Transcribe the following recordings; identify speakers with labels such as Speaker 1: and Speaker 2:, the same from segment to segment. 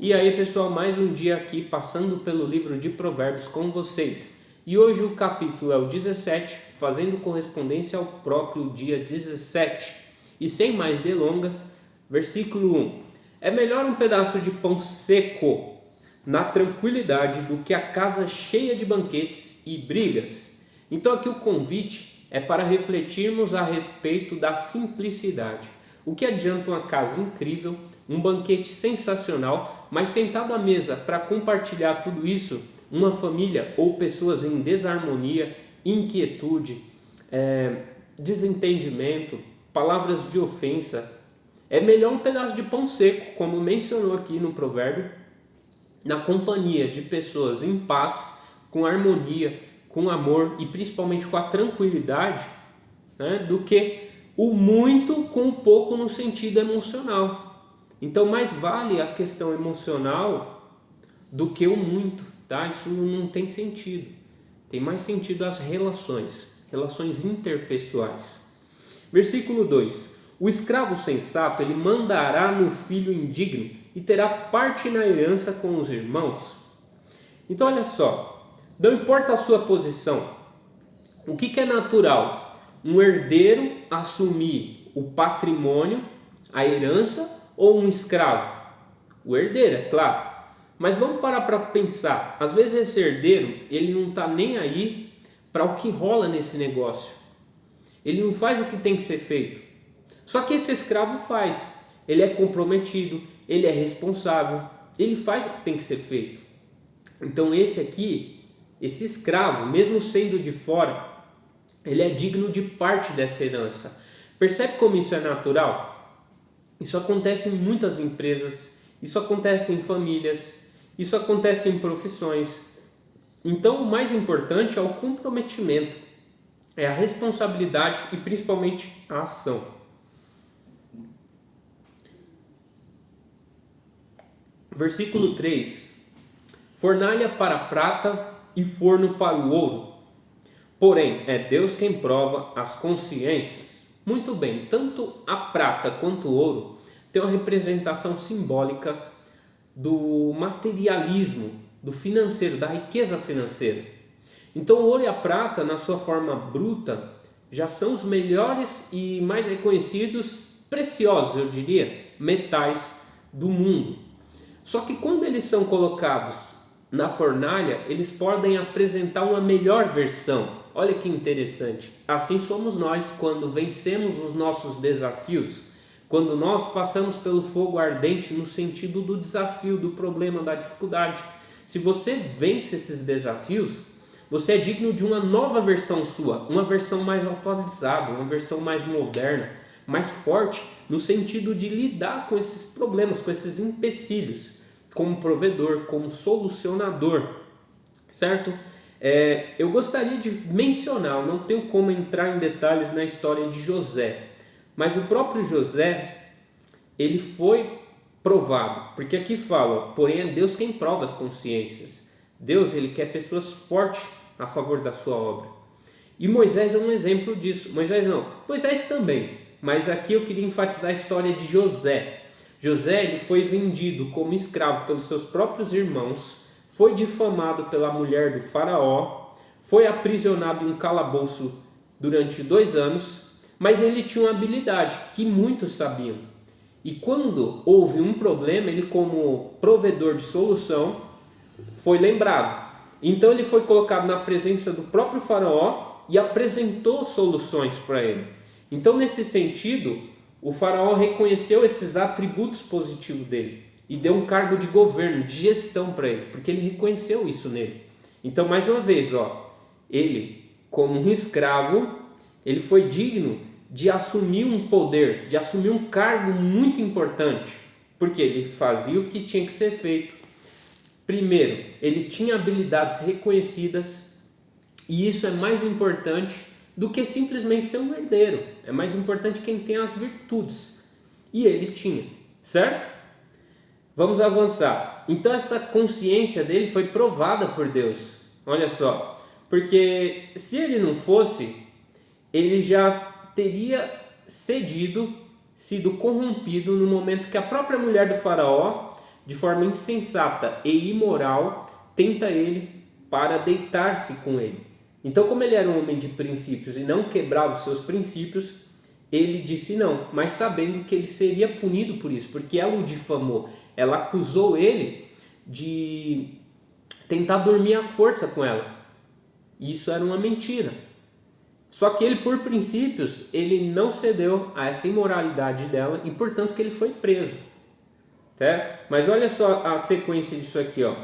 Speaker 1: E aí, pessoal, mais um dia aqui passando pelo livro de Provérbios com vocês. E hoje o capítulo é o 17, fazendo correspondência ao próprio dia 17. E sem mais delongas, versículo 1. É melhor um pedaço de pão seco na tranquilidade do que a casa cheia de banquetes e brigas. Então aqui o convite é para refletirmos a respeito da simplicidade. O que adianta uma casa incrível, um banquete sensacional, mas sentado à mesa para compartilhar tudo isso, uma família ou pessoas em desarmonia, inquietude, desentendimento, palavras de ofensa. É melhor um pedaço de pão seco, como mencionou aqui no provérbio, na companhia de pessoas em paz, com harmonia, com amor e principalmente com a tranquilidade, né, do que o muito com o pouco no sentido emocional. Então mais vale a questão emocional do que o muito, tá? Isso não tem sentido. Tem mais sentido as relações interpessoais. Versículo 2. O escravo sensato, ele mandará no filho indigno e terá parte na herança com os irmãos. Então olha só, não importa a sua posição, o que é natural? Um herdeiro assumir o patrimônio, a herança, ou um escravo? O herdeiro, é claro. Mas vamos parar para pensar. Às vezes esse herdeiro, ele não está nem aí para o que rola nesse negócio. Ele não faz o que tem que ser feito. Só que esse escravo faz. Ele é comprometido, ele é responsável, ele faz o que tem que ser feito. Então esse escravo, mesmo sendo de fora, ele é digno de parte dessa herança. Percebe como isso é natural? Isso acontece em muitas empresas, isso acontece em famílias, isso acontece em profissões. Então o mais importante é o comprometimento, é a responsabilidade e principalmente a ação. Versículo 3. Fornalha para a prata e forno para o ouro. Porém, é Deus quem prova as consciências. Muito bem, tanto a prata quanto o ouro tem uma representação simbólica do materialismo, do financeiro, da riqueza financeira. Então o ouro e a prata, na sua forma bruta, já são os melhores e mais reconhecidos, preciosos, eu diria, metais do mundo. Só que quando eles são colocados na fornalha, eles podem apresentar uma melhor versão. Olha que interessante. Assim somos nós quando vencemos os nossos desafios, quando nós passamos pelo fogo ardente no sentido do desafio, do problema, da dificuldade. Se você vence esses desafios, você é digno de uma nova versão sua, uma versão mais atualizada, uma versão mais moderna, mais forte, no sentido de lidar com esses problemas, com esses empecilhos, como provedor, como solucionador, certo? Eu gostaria de mencionar, não tenho como entrar em detalhes na história de José, mas o próprio José, ele foi provado, porque aqui fala, porém é Deus quem prova as consciências. Deus, ele quer pessoas fortes a favor da sua obra. E Moisés é um exemplo disso. Moisés também, mas aqui eu queria enfatizar a história de José. José, ele foi vendido como escravo pelos seus próprios irmãos, foi difamado pela mulher do faraó, foi aprisionado em um calabouço durante 2 anos, mas ele tinha uma habilidade que muitos sabiam. E quando houve um problema, ele, como provedor de solução, foi lembrado. Então ele foi colocado na presença do próprio faraó e apresentou soluções para ele. Então, nesse sentido, o faraó reconheceu esses atributos positivos dele e deu um cargo de governo, de gestão para ele, porque ele reconheceu isso nele. Então, mais uma vez, ele, como um escravo, ele foi digno de assumir um poder, de assumir um cargo muito importante, porque ele fazia o que tinha que ser feito. Primeiro, ele tinha habilidades reconhecidas, e isso é mais importante do que simplesmente ser um herdeiro. É mais importante quem tem as virtudes, e ele tinha, certo? Vamos avançar. Então essa consciência dele foi provada por Deus. Olha só, porque se ele não fosse, ele já teria sido corrompido no momento que a própria mulher do faraó de forma insensata e imoral, tenta ele para deitar-se com ele. Então, como ele era um homem de princípios e não quebrava os seus princípios, ele disse não, mas sabendo que ele seria punido por isso, porque ela o difamou. Ela acusou ele de tentar dormir à força com ela. E isso era uma mentira. Só que ele, por princípios, ele não cedeu a essa imoralidade dela e, portanto, que ele foi preso. Tá? Mas olha só a sequência disso aqui, ó.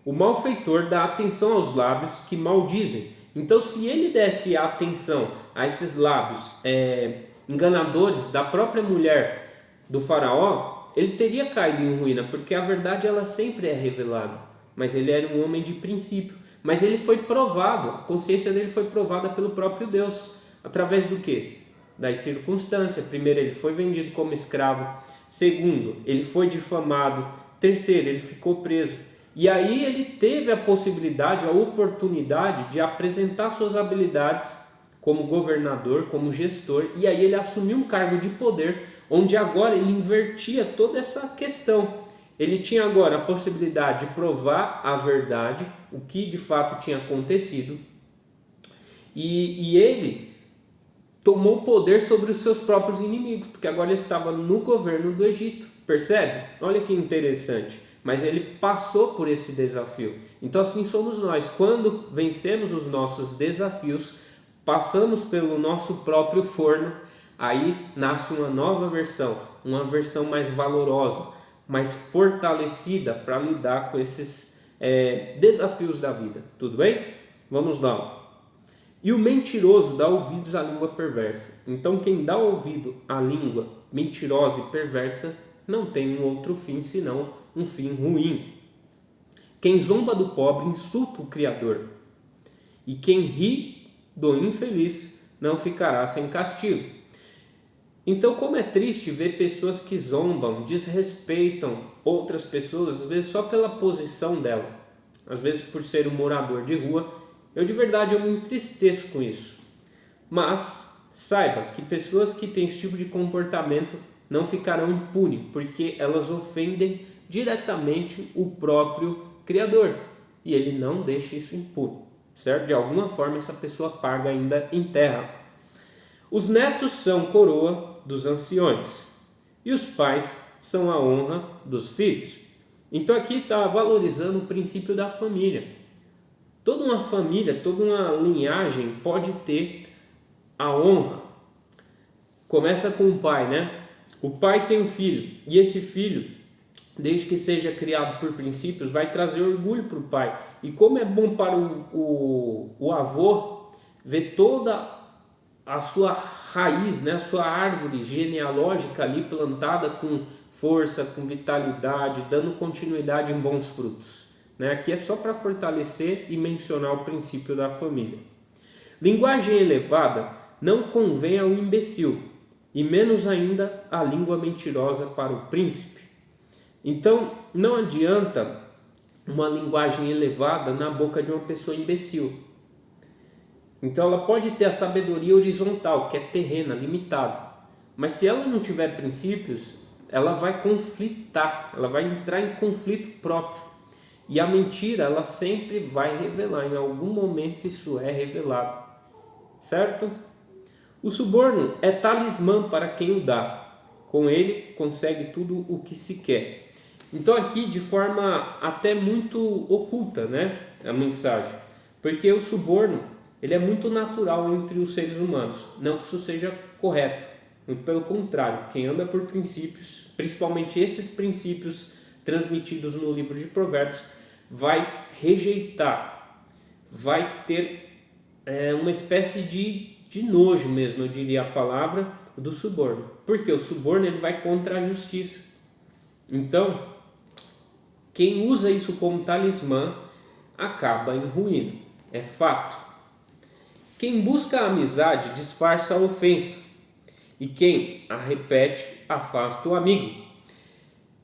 Speaker 1: O malfeitor dá atenção aos lábios que maldizem. Então, se ele desse atenção a esses lábios enganadores da própria mulher do faraó, ele teria caído em ruína, porque a verdade ela sempre é revelada. Mas ele era um homem de princípio. Mas ele foi provado, a consciência dele foi provada pelo próprio Deus. Através do quê? Das circunstâncias. Primeiro, ele foi vendido como escravo. Segundo, ele foi difamado. Terceiro, ele ficou preso. E aí ele teve a possibilidade, a oportunidade de apresentar suas habilidades como governador, como gestor. E aí ele assumiu um cargo de poder, onde agora ele invertia toda essa questão. Ele tinha agora a possibilidade de provar a verdade, o que de fato tinha acontecido. E ele tomou poder sobre os seus próprios inimigos, porque agora ele estava no governo do Egito. Percebe? Olha que interessante. Mas ele passou por esse desafio. Então assim somos nós. Quando vencemos os nossos desafios, passamos pelo nosso próprio forno, aí nasce uma nova versão, uma versão mais valorosa, mais fortalecida para lidar com esses desafios da vida. Tudo bem? Vamos lá. E o mentiroso dá ouvidos à língua perversa. Então quem dá ouvido à língua mentirosa e perversa não tem um outro fim senão um fim ruim. Quem zomba do pobre insulta o Criador, e quem ri do infeliz não ficará sem castigo. Então, como é triste ver pessoas que zombam, desrespeitam outras pessoas, às vezes só pela posição dela, às vezes por ser um morador de rua. Eu de verdade eu me entristeço com isso. Mas saiba que pessoas que têm esse tipo de comportamento não ficarão impunes, porque elas ofendem diretamente o próprio Criador, e ele não deixa isso impune, certo? De alguma forma essa pessoa paga ainda em terra. Os netos são coroa dos anciões, e os pais são a honra dos filhos. Então aqui está valorizando o princípio da família. Toda uma família, toda uma linhagem pode ter a honra. Começa com o pai, né? O pai tem um filho, e esse filho, desde que seja criado por princípios, vai trazer orgulho para o pai. E como é bom para o avô ver toda a sua raiz, né, a sua árvore genealógica ali plantada com força, com vitalidade, dando continuidade em bons frutos. Né? Aqui é só para fortalecer e mencionar o princípio da família. Linguagem elevada não convém ao imbecil, e menos ainda a língua mentirosa para o príncipe. Então, não adianta uma linguagem elevada na boca de uma pessoa imbecil. Então, ela pode ter a sabedoria horizontal, que é terrena, limitada. Mas se ela não tiver princípios, ela vai conflitar, ela vai entrar em conflito próprio. E a mentira, ela sempre vai revelar, em algum momento isso é revelado. Certo? O suborno é talismã para quem o dá. Com ele consegue tudo o que se quer. Então aqui de forma até muito oculta, né, a mensagem. Porque o suborno, ele é muito natural entre os seres humanos. Não que isso seja correto. Muito pelo contrário. Quem anda por princípios, principalmente esses princípios transmitidos no livro de Provérbios, vai rejeitar. Vai ter uma espécie de nojo mesmo, eu diria a palavra, do suborno. Porque o suborno ele vai contra a justiça. Então, quem usa isso como talismã acaba em ruína. É fato. Quem busca a amizade disfarça a ofensa. E quem a repete afasta o amigo.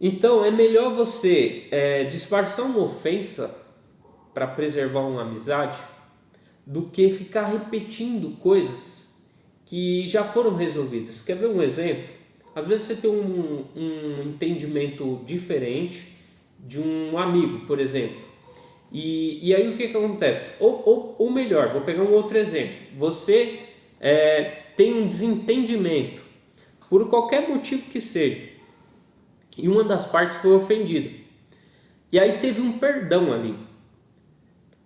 Speaker 1: Então, é melhor você disfarçar uma ofensa para preservar uma amizade do que ficar repetindo coisas que já foram resolvidas. Quer ver um exemplo? Às vezes você tem um entendimento diferente de um amigo, por exemplo. E aí o que acontece? Ou melhor, vou pegar um outro exemplo. Você tem um desentendimento, por qualquer motivo que seja, e uma das partes foi ofendida. E aí teve um perdão ali.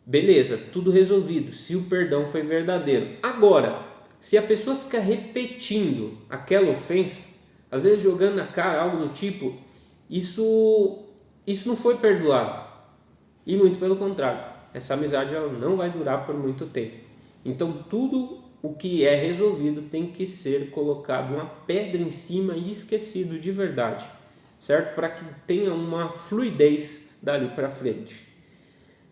Speaker 1: Beleza, tudo resolvido, se o perdão foi verdadeiro. Agora, se a pessoa fica repetindo aquela ofensa, às vezes jogando na cara, algo do tipo, isso não foi perdoado. E muito pelo contrário, essa amizade ela não vai durar por muito tempo. Então tudo o que é resolvido tem que ser colocado uma pedra em cima e esquecido de verdade, certo? Para que tenha uma fluidez dali para frente.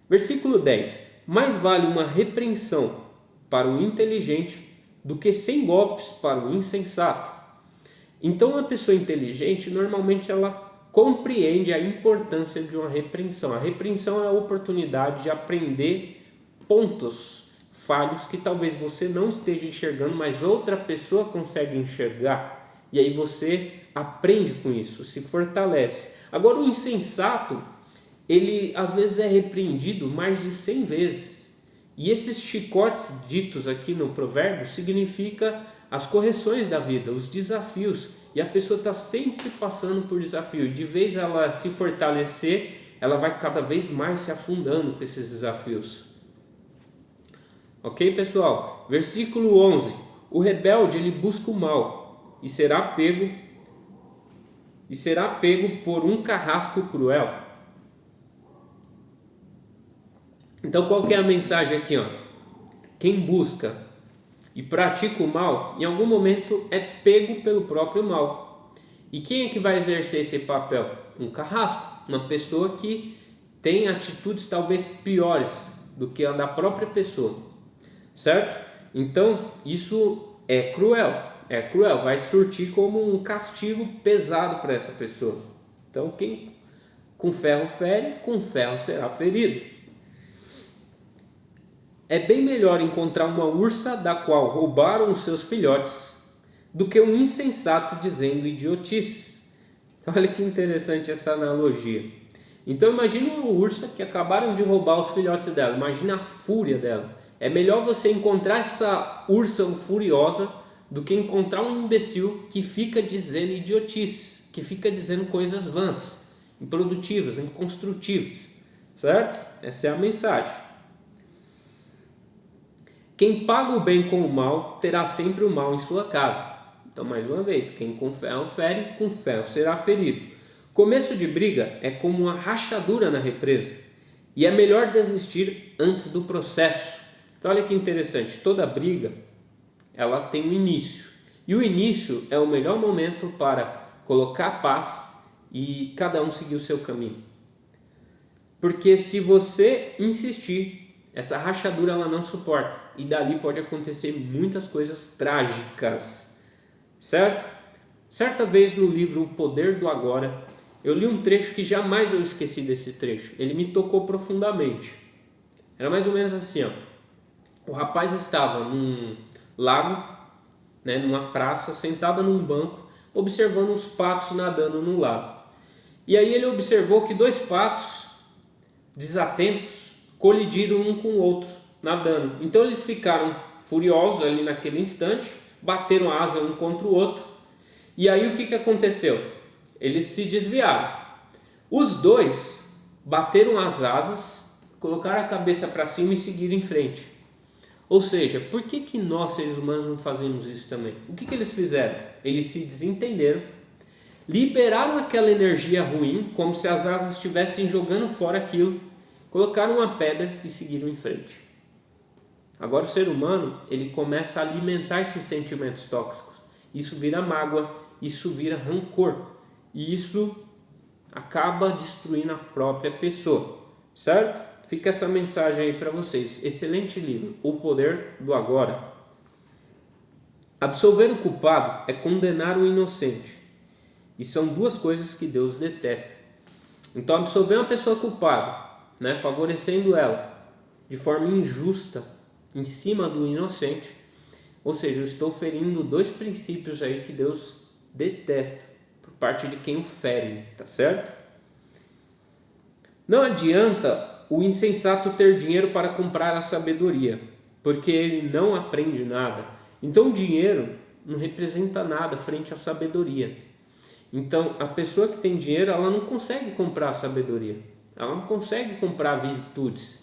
Speaker 1: Versículo 10. Mais vale uma repreensão para o inteligente do que 100 golpes para o insensato. Então, uma pessoa inteligente, normalmente ela compreende a importância de uma repreensão. A repreensão é a oportunidade de aprender pontos falhos que talvez você não esteja enxergando, mas outra pessoa consegue enxergar. E aí você aprende com isso, se fortalece. Agora, o insensato, ele às vezes é repreendido mais de 100 vezes. E esses chicotes ditos aqui no provérbio significa as correções da vida, os desafios. E a pessoa está sempre passando por desafio. De vez ela se fortalecer, ela vai cada vez mais se afundando com esses desafios. Ok, pessoal? Versículo 11. O rebelde ele busca o mal e será pego por um carrasco cruel. Então qual que é a mensagem aqui, ó? Quem busca e pratica o mal, em algum momento é pego pelo próprio mal. E quem é que vai exercer esse papel? Um carrasco, uma pessoa que tem atitudes talvez piores do que a da própria pessoa, certo? Então isso é cruel, vai surtir como um castigo pesado para essa pessoa. Então quem com ferro fere, com ferro será ferido. É bem melhor encontrar uma ursa da qual roubaram os seus filhotes do que um insensato dizendo idiotices. Então, olha que interessante essa analogia. Então imagine uma ursa que acabaram de roubar os filhotes dela. Imagina a fúria dela. É melhor você encontrar essa ursa furiosa do que encontrar um imbecil que fica dizendo idiotices, que fica dizendo coisas vãs, improdutivas, inconstrutivas. Certo? Essa é a mensagem. Quem paga o bem com o mal, terá sempre o mal em sua casa. Então, mais uma vez, quem com ferro fere, com ferro será ferido. Começo de briga é como uma rachadura na represa. E é melhor desistir antes do processo. Então, olha que interessante. Toda briga, ela tem um início. E o início é o melhor momento para colocar paz e cada um seguir o seu caminho. Porque se você insistir, essa rachadura ela não suporta e dali pode acontecer muitas coisas trágicas, certo? Certa vez no livro O Poder do Agora, eu li um trecho que jamais eu esqueci desse trecho. Ele me tocou profundamente. Era mais ou menos assim, ó. O rapaz estava num lago, numa praça, sentado num banco, observando os patos nadando no lago. E aí ele observou que 2 patos desatentos colidiram um com o outro, nadando. Então eles ficaram furiosos ali naquele instante, bateram a asa um contra o outro. E aí o que aconteceu? Eles se desviaram. Os 2 bateram as asas, colocaram a cabeça para cima e seguiram em frente. Ou seja, por que nós seres humanos não fazemos isso também? O que eles fizeram? Eles se desentenderam, liberaram aquela energia ruim, como se as asas estivessem jogando fora aquilo, colocaram uma pedra e seguiram em frente. Agora o ser humano, ele começa a alimentar esses sentimentos tóxicos. Isso vira mágoa, isso vira rancor. E isso acaba destruindo a própria pessoa. Certo? Fica essa mensagem aí para vocês. Excelente livro, O Poder do Agora. Absolver o culpado é condenar o inocente. E são 2 coisas que Deus detesta. Então absolver uma pessoa culpada, favorecendo ela de forma injusta em cima do inocente, ou seja, eu estou ferindo 2 princípios aí que Deus detesta, por parte de quem o fere, tá certo? Não adianta o insensato ter dinheiro para comprar a sabedoria, porque ele não aprende nada. Então o dinheiro não representa nada frente à sabedoria. Então a pessoa que tem dinheiro, ela não consegue comprar a sabedoria, ela não consegue comprar virtudes.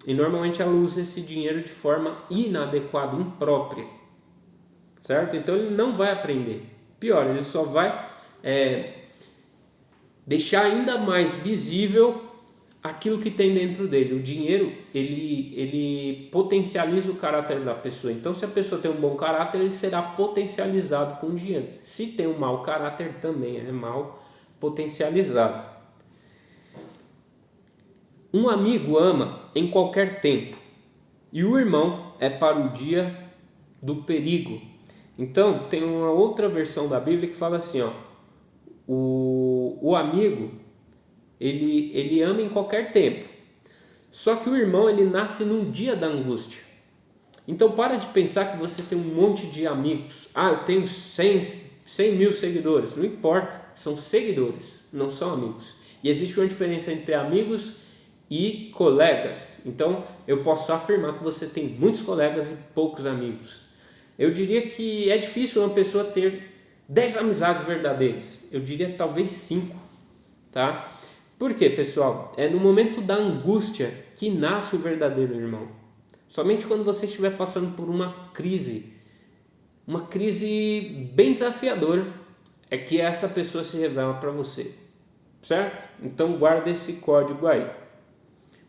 Speaker 1: E normalmente ela usa esse dinheiro de forma inadequada, imprópria, certo? Então ele não vai aprender. Pior, ele só vai deixar ainda mais visível aquilo que tem dentro dele. O dinheiro, ele potencializa o caráter da pessoa. Então, se a pessoa tem um bom caráter, ele será potencializado com o dinheiro. Se tem um mau caráter, também é mal potencializado. Um amigo ama em qualquer tempo, e o irmão é para o dia do perigo. Então, tem uma outra versão da Bíblia que fala assim, ó, o amigo, ele ama em qualquer tempo. Só que o irmão, ele nasce num dia da angústia. Então, para de pensar que você tem um monte de amigos. Ah, eu tenho 100 mil seguidores. Não importa, são seguidores, não são amigos. E existe uma diferença entre amigos e colegas. Então, eu posso afirmar que você tem muitos colegas e poucos amigos. Eu diria que é difícil uma pessoa ter 10 amizades verdadeiras. Eu diria talvez 5, tá? Por quê, pessoal? É no momento da angústia que nasce o verdadeiro irmão. Somente quando você estiver passando por uma crise bem desafiadora, é que essa pessoa se revela para você, certo? Então guarda esse código aí.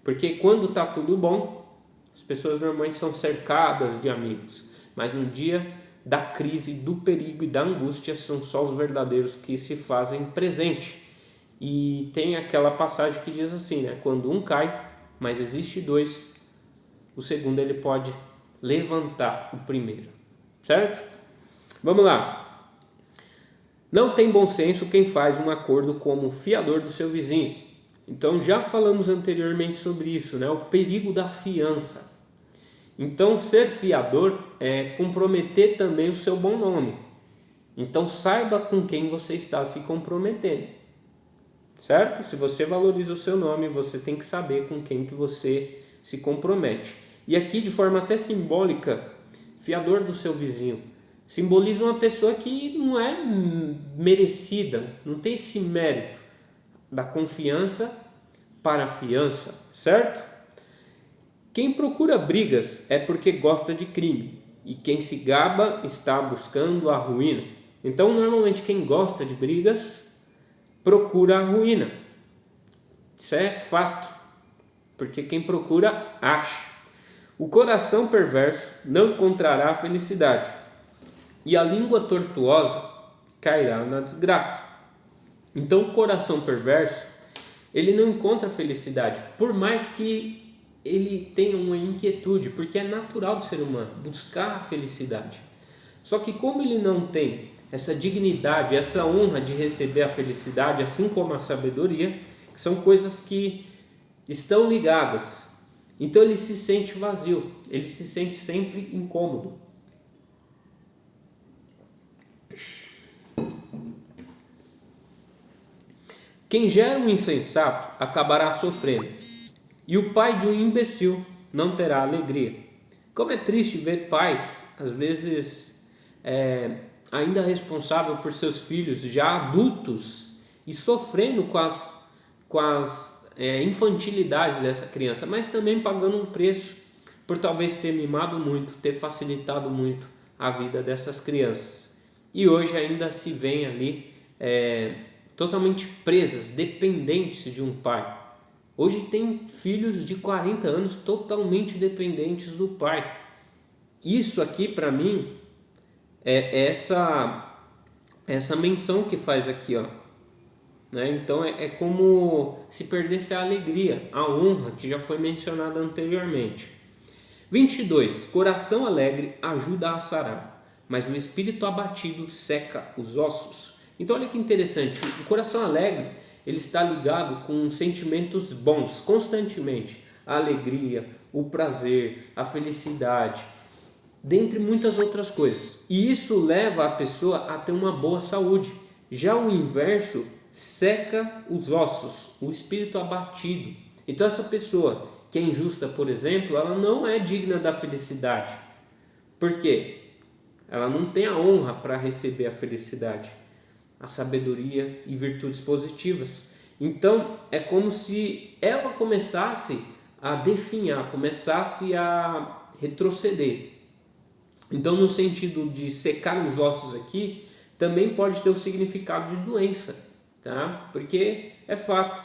Speaker 1: Porque quando está tudo bom, as pessoas normalmente são cercadas de amigos. Mas no dia da crise, do perigo e da angústia, são só os verdadeiros que se fazem presente. E tem aquela passagem que diz assim, né? Quando um cai, mas existe dois, o segundo ele pode levantar o primeiro, certo? Vamos lá. Não tem bom senso quem faz um acordo como fiador do seu vizinho. Então já falamos anteriormente sobre isso, né? O perigo da fiança. Então ser fiador é comprometer também o seu bom nome. Então saiba com quem você está se comprometendo, certo? Se você valoriza o seu nome, você tem que saber com quem que você se compromete. E aqui, de forma até simbólica, fiador do seu vizinho simboliza uma pessoa que não é merecida, não tem esse mérito da confiança para a fiança, certo? Quem procura brigas é porque gosta de crime, e quem se gaba está buscando a ruína. Então, normalmente, quem gosta de brigas procura a ruína. Isso é fato, porque quem procura acha. O coração perverso não encontrará a felicidade, e a língua tortuosa cairá na desgraça. Então o coração perverso, ele não encontra felicidade, por mais que ele tenha uma inquietude, porque é natural do ser humano buscar a felicidade. Só que como ele não tem essa dignidade, essa honra de receber a felicidade, assim como a sabedoria, que são coisas que estão ligadas, então ele se sente vazio, ele se sente sempre incômodo. Quem gera um insensato acabará sofrendo, e o pai de um imbecil não terá alegria. Como é triste ver pais, às vezes ainda responsável por seus filhos já adultos e sofrendo com as infantilidades dessa criança, mas também pagando um preço por talvez ter mimado muito, ter facilitado muito a vida dessas crianças. E hoje ainda se vê ali totalmente presas, dependentes de um pai. Hoje tem filhos de 40 anos totalmente dependentes do pai. Isso aqui para mim é essa menção que faz aqui, ó. Né? Então é como se perdesse a alegria, a honra que já foi mencionada anteriormente. 22. Coração alegre ajuda a sarar, mas o espírito abatido seca os ossos. Então olha que interessante, o coração alegre, ele está ligado com sentimentos bons constantemente, a alegria, o prazer, a felicidade. dentre muitas outras coisas. E isso leva a pessoa a ter uma boa saúde. Já o inverso seca os ossos, o espírito abatido. Então essa pessoa que é injusta, por exemplo, ela não é digna da felicidade. Por quê? Ela não tem a honra para receber a felicidade, a sabedoria e virtudes positivas. Então é como se ela começasse a definhar, começasse a retroceder. Então, no sentido de secar os ossos aqui, também pode ter o significado de doença, tá? Porque é fato,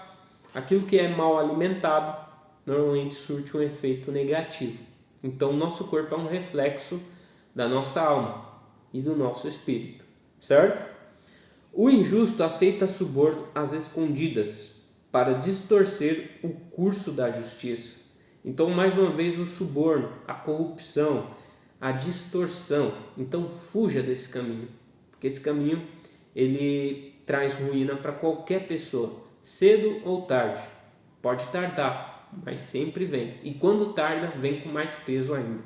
Speaker 1: aquilo que é mal alimentado normalmente surte um efeito negativo. Então, o nosso corpo é um reflexo da nossa alma e do nosso espírito, certo? O injusto aceita suborno às escondidas para distorcer o curso da justiça. Então, mais uma vez, o suborno, a corrupção, a distorção. Então, fuja desse caminho, porque esse caminho ele traz ruína para qualquer pessoa, cedo ou tarde. Pode tardar, mas sempre vem. E quando tarda, vem com mais peso ainda.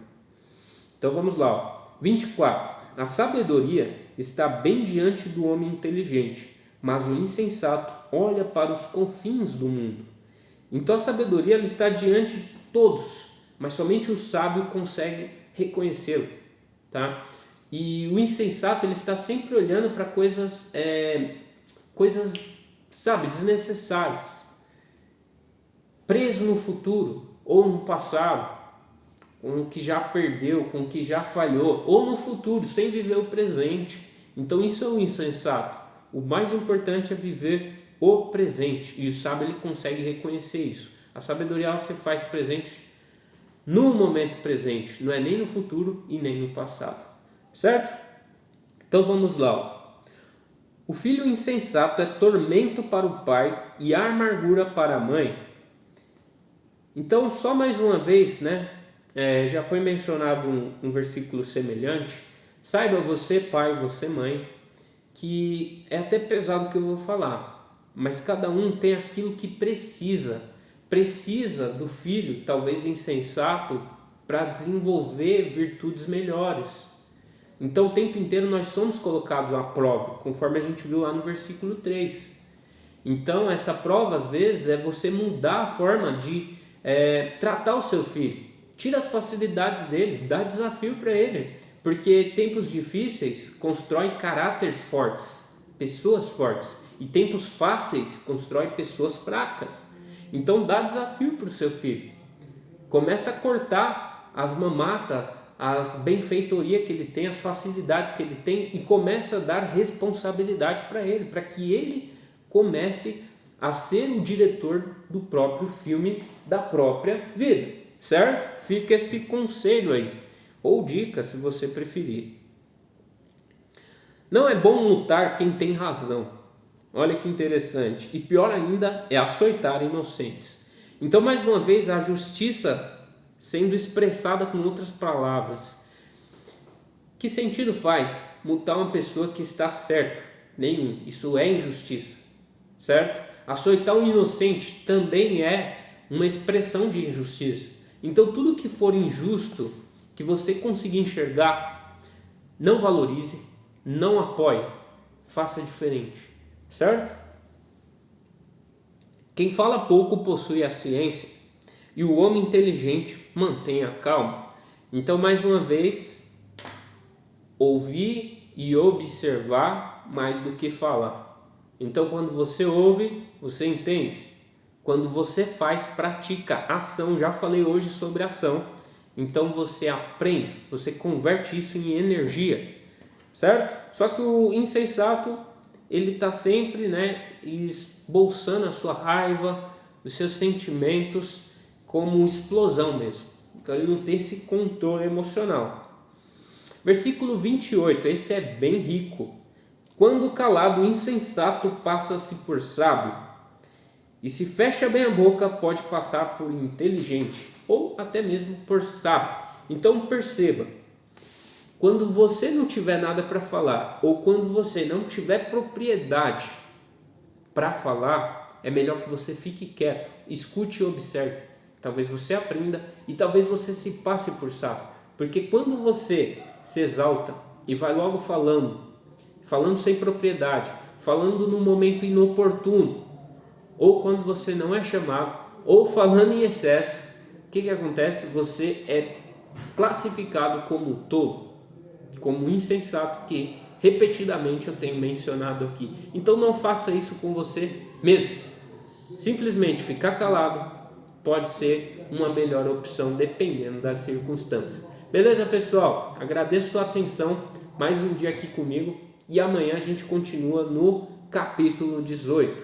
Speaker 1: Então, vamos lá. Ó. 24. A sabedoria está bem diante do homem inteligente, mas o insensato olha para os confins do mundo. Então a sabedoria ela está diante de todos, mas somente o sábio consegue reconhecê-lo, tá? E o insensato ele está sempre olhando para coisas, sabe, desnecessárias, preso no futuro ou no passado, com o que já perdeu, com o que já falhou, ou no futuro, sem viver o presente. Então isso é o insensato. O mais importante é viver o presente, e o sábio ele consegue reconhecer isso. A sabedoria ela se faz presente no momento presente, não é nem no futuro e nem no passado, certo? Então vamos lá. O filho insensato é tormento para o pai e amargura para a mãe. Então, só mais uma vez, né? Já foi mencionado um versículo semelhante. Saiba você, pai, você, mãe, que é até pesado o que eu vou falar, mas cada um tem aquilo que precisa do filho, talvez insensato, para desenvolver virtudes melhores. Então o tempo inteiro nós somos colocados à prova, conforme a gente viu lá no versículo 3. Então essa prova às vezes é você mudar a forma de tratar o seu filho. Tira as facilidades dele, dá desafio para ele, porque tempos difíceis constroem caráteres fortes, pessoas fortes, e tempos fáceis constroem pessoas fracas. Então dá desafio para o seu filho, começa a cortar as mamatas, as benfeitorias que ele tem, as facilidades que ele tem, e começa a dar responsabilidade para ele, para que ele comece a ser o diretor do próprio filme, da própria vida, certo? Fica esse conselho aí, ou dica se você preferir. Não é bom lutar quem tem razão. Olha que interessante. E pior ainda é açoitar inocentes. Então, mais uma vez, a justiça sendo expressada com outras palavras. Que sentido faz multar uma pessoa que está certa? Nenhum. Isso é injustiça, certo? Açoitar um inocente também é uma expressão de injustiça. Então, tudo que for injusto, que você conseguir enxergar, não valorize, não apoie, faça diferente, certo? Quem fala pouco possui a ciência, e o homem inteligente mantém a calma. Então, mais uma vez, ouvir e observar mais do que falar. Então, quando você ouve, você entende. Quando você faz, pratica ação. Já falei hoje sobre ação. Então você aprende, você converte isso em energia, certo? Só que o insensato, ele está sempre, esboçando a sua raiva, os seus sentimentos como explosão mesmo. Então ele não tem esse controle emocional. Versículo 28, esse é bem rico. Quando calado o insensato passa-se por sábio, e se fecha bem a boca, pode passar por inteligente, ou até mesmo por sábio. Então perceba, quando você não tiver nada para falar, ou quando você não tiver propriedade para falar, é melhor que você fique quieto, escute e observe. Talvez você aprenda e talvez você se passe por sábio. Porque quando você se exalta e vai logo falando sem propriedade, falando num momento inoportuno, ou quando você não é chamado, ou falando em excesso, o que acontece? Você é classificado como tolo, como insensato, que repetidamente eu tenho mencionado aqui. Então não faça isso com você mesmo. Simplesmente ficar calado pode ser uma melhor opção dependendo das circunstâncias. Beleza, pessoal? Agradeço sua atenção. Mais um dia aqui comigo e amanhã a gente continua no capítulo 18.